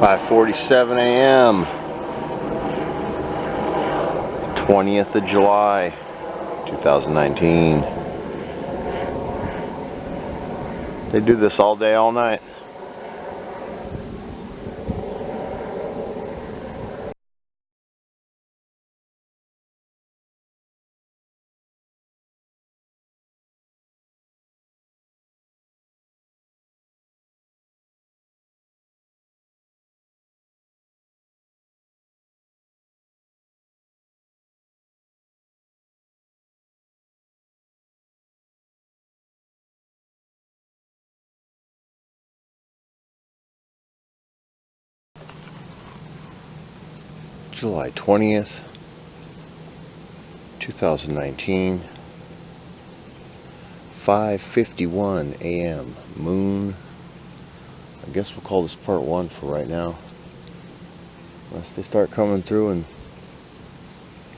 5:47 a.m. 20th of July 2019. They do this all day, all night. July 20th, 2019, 5:51 a.m. Moon. I guess we'll call this part 1 for right now. Unless they start coming through and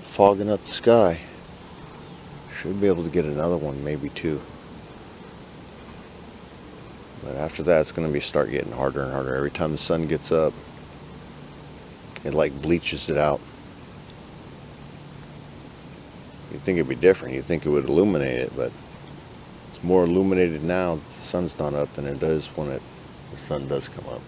fogging up the sky. Should be able to get another one, maybe 2. But after that, it's going to start getting harder and harder. Every time the sun gets up, it like bleaches it out. You'd think it'd be different. You'd think it would illuminate it, but it's more illuminated now that the sun's not up than it does when the sun does come up.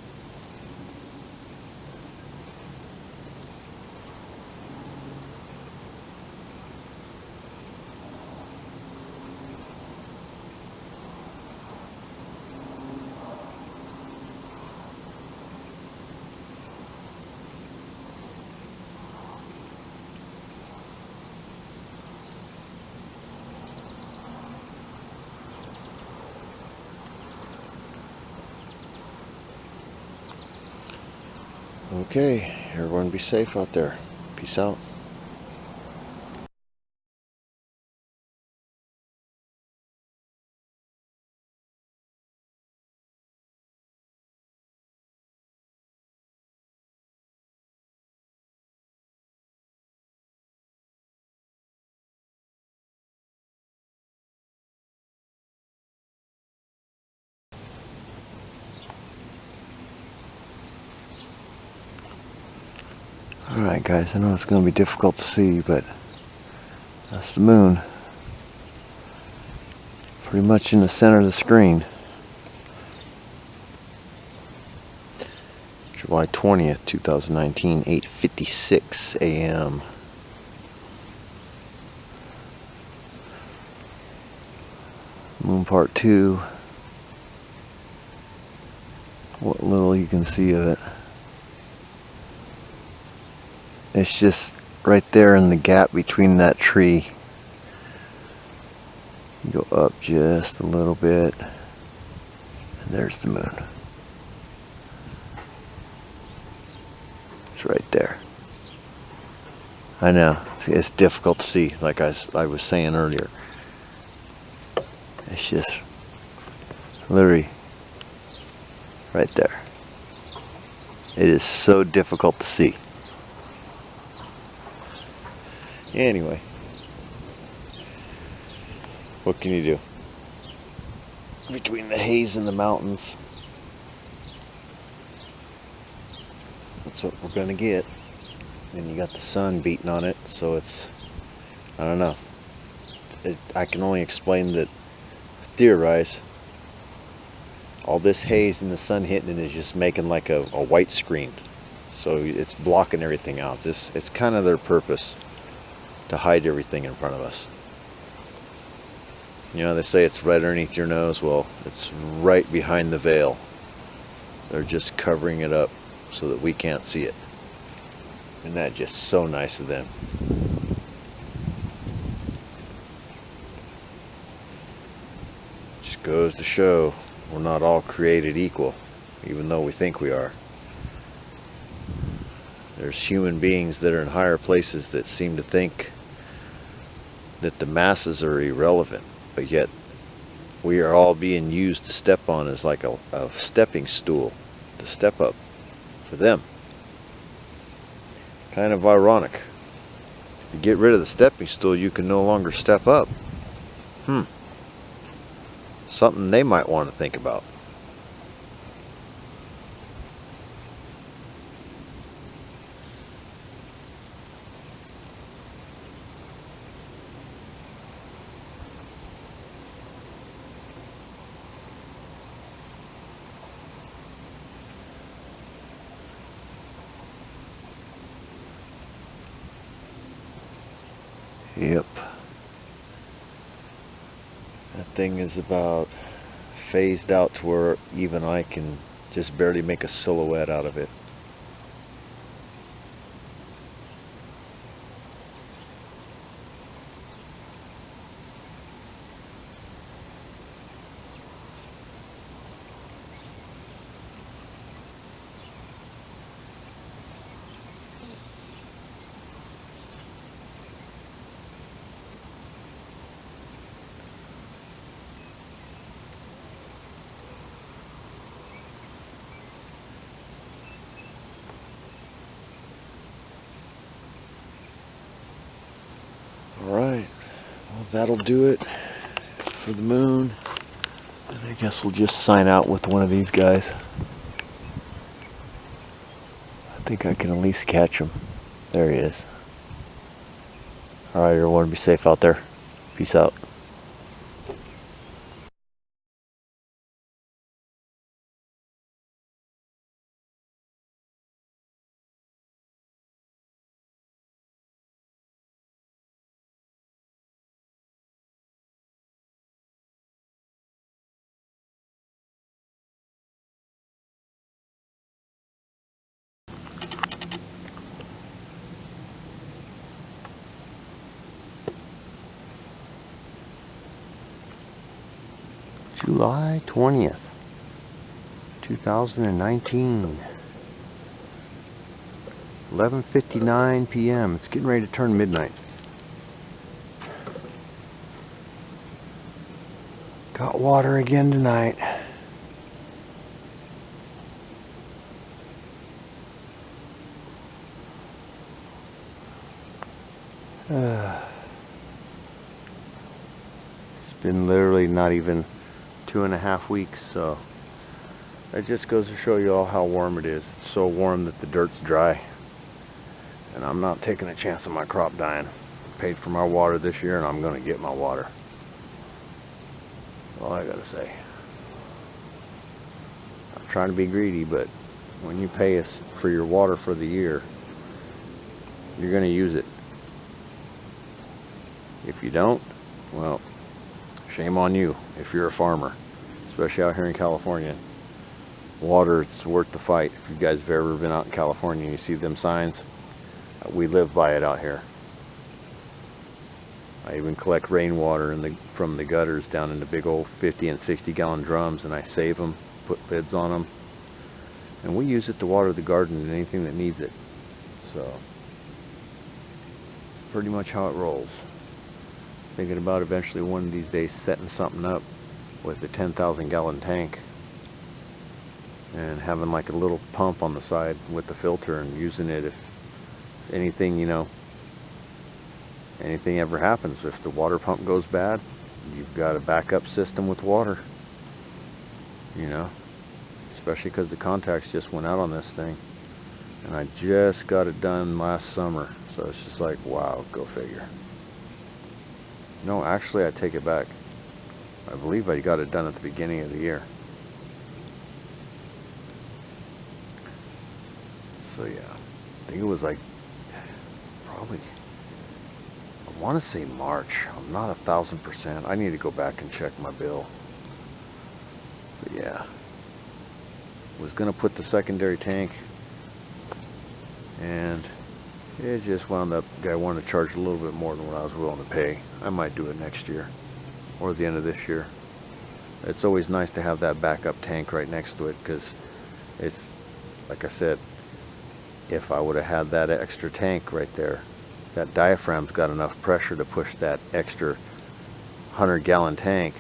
Okay, everyone be safe out there. Peace out. Alright guys, I know it's going to be difficult to see, but that's the moon. Pretty much in the center of the screen. July 20th, 2019, 8:56 a.m. Moon part 2. What little you can see of it. It's just right there in the gap between that tree. Go up just a little bit, and there's the moon. It's right there. I know, it's difficult to see, like I was saying earlier. It's just literally right there. It is so difficult to see. Anyway, what can you do? Between the haze and the mountains, that's what we're gonna get. And you got the sun beating on it, so it's, I don't know. I can only explain that, theorize, all this haze and the sun hitting it is just making like a white screen. So it's blocking everything out. It's kind of their purpose, to hide everything in front of us. You know, they say it's right underneath your nose. Well, it's right behind the veil. They're just covering it up so that we can't see it. Isn't that just so nice of them? Just goes to show we're not all created equal, even though we think we are. There's human beings that are in higher places that seem to think that the masses are irrelevant, but yet we are all being used to step on as like a stepping stool to step up for them. Kind of ironic. If you get rid of the stepping stool, you can no longer step up. Something they might want to think about. Yep. That thing is about phased out to where even I can just barely make a silhouette out of it. Alright, well, that'll do it for the moon. And I guess we'll just sign out with one of these guys. I think I can at least catch him. There he is. Alright, everyone, be safe out there. Peace out. July 20th, 2019. 11:59 p.m. It's getting ready to turn midnight. Got water again tonight. It's been literally not even 2.5 weeks, so that just goes to show you all how warm it is. It's so warm that the dirt's dry, and I'm not taking a chance on my crop dying. Paid for my water this year, and I'm gonna get my water. All I gotta say. I'm trying to be greedy, but when you pay us for your water for the year, you're gonna use it. If you don't, well, shame on you if you're a farmer, especially out here in California. Water, it's worth the fight. If you guys have ever been out in California and you see them signs, we live by it out here. I even collect rainwater from the gutters down into big old 50 and 60 gallon drums, and I save them, put lids on them, and we use it to water the garden and anything that needs it. So it's pretty much how it rolls. Thinking about eventually one of these days setting something up with a 10,000 gallon tank and having like a little pump on the side with the filter and using it if anything, anything ever happens. If the water pump goes bad, you've got a backup system with water, especially because the contacts just went out on this thing, and I just got it done last summer, so it's just like, wow, go figure. No, actually, I take it back. I believe I got it done at the beginning of the year. So yeah, I think it was like probably, I want to say March. I'm not 1,000%. I need to go back and check my bill. But yeah, was gonna put the secondary tank, and it just wound up, guy wanted to charge a little bit more than what I was willing to pay. I might do it next year or the end of this year. It's always nice to have that backup tank right next to it, because it's, like I said, if I would have had that extra tank right there, that diaphragm's got enough pressure to push that extra 100-gallon tank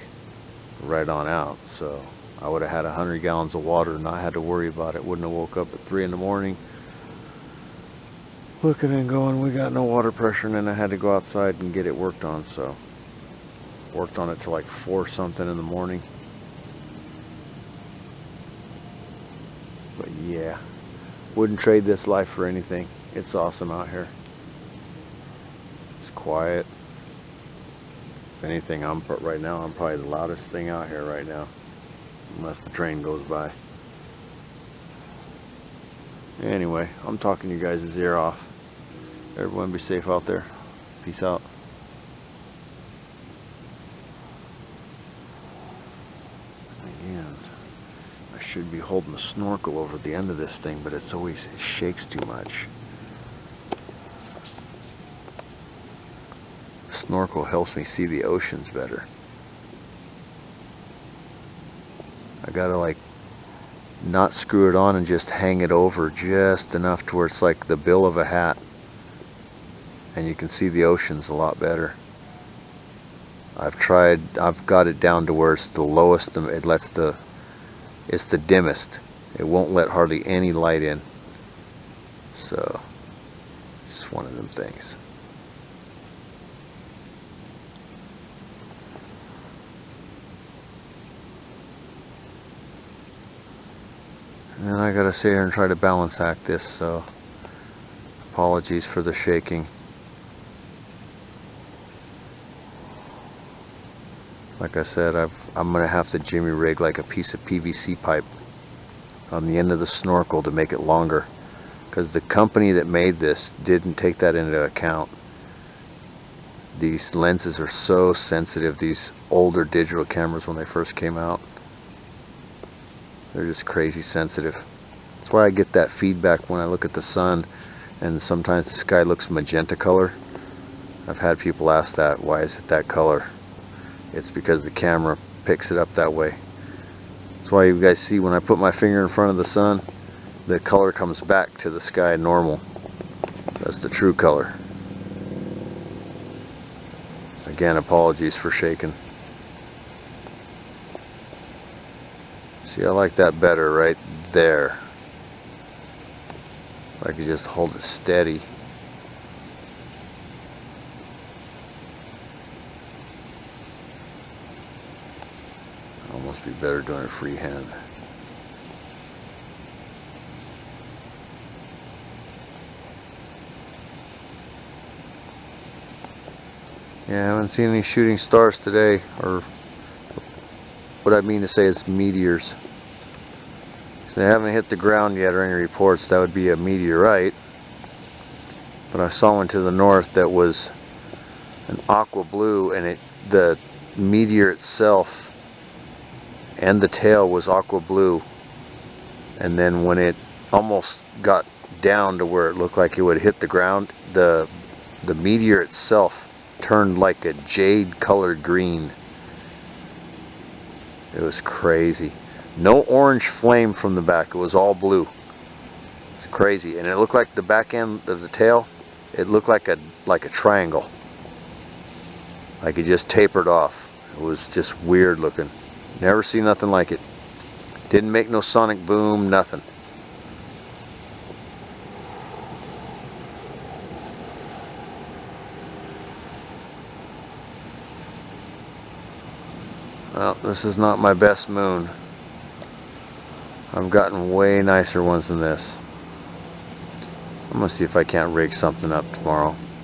right on out. So I would have had 100 gallons of water and not had to worry about it. Wouldn't have woke up at 3 in the morning looking and going, we got no water pressure, and then I had to go outside and get it worked on. So worked on it till like 4 something in the morning. But yeah, wouldn't trade this life for anything. It's awesome out here. It's quiet. If anything, right now I'm probably the loudest thing out here right now, unless the train goes by. Anyway, I'm talking you guys' ear off. Everyone be safe out there. Peace out. should be holding the snorkel over the end of this thing, but it shakes too much. Snorkel helps me see the oceans better. I gotta like not screw it on and just hang it over just enough to where it's like the bill of a hat, and you can see the oceans a lot better. I've got it down to where it's the lowest, and it's the dimmest. It won't let hardly any light in. So, just one of them things. And then I gotta sit here and try to balance act this, so apologies for the shaking. Like I said, I'm gonna have to jimmy rig like a piece of PVC pipe on the end of the snorkel to make it longer, because the company that made this didn't take that into account. These lenses are so sensitive, these older digital cameras when they first came out. They're just crazy sensitive. That's why I get that feedback when I look at the sun, and sometimes the sky looks magenta color. I've had people ask that, why is it that color? It's because the camera picks it up that way. That's why you guys see when I put my finger in front of the sun, the color comes back to the sky normal. That's the true color. Again, apologies for shaking. See, I like that better right there. If I could just hold it steady. Almost be better doing it freehand. Yeah, I haven't seen any shooting stars today, or what I mean to say is meteors. So they haven't hit the ground yet, or any reports. That would be a meteorite. But I saw one to the north that was an aqua blue, and the meteor itself and the tail was aqua blue. And then when it almost got down to where it looked like it would hit the ground, the meteor itself turned like a jade colored green. It was crazy. No orange flame from the back. It was all blue. It's crazy. And it looked like the back end of the tail, it looked like a triangle. Like it just tapered off. It was just weird looking. Never seen nothing like it. Didn't make no sonic boom, nothing. Well, this is not my best moon. I've gotten way nicer ones than this. I'm gonna see if I can't rig something up tomorrow.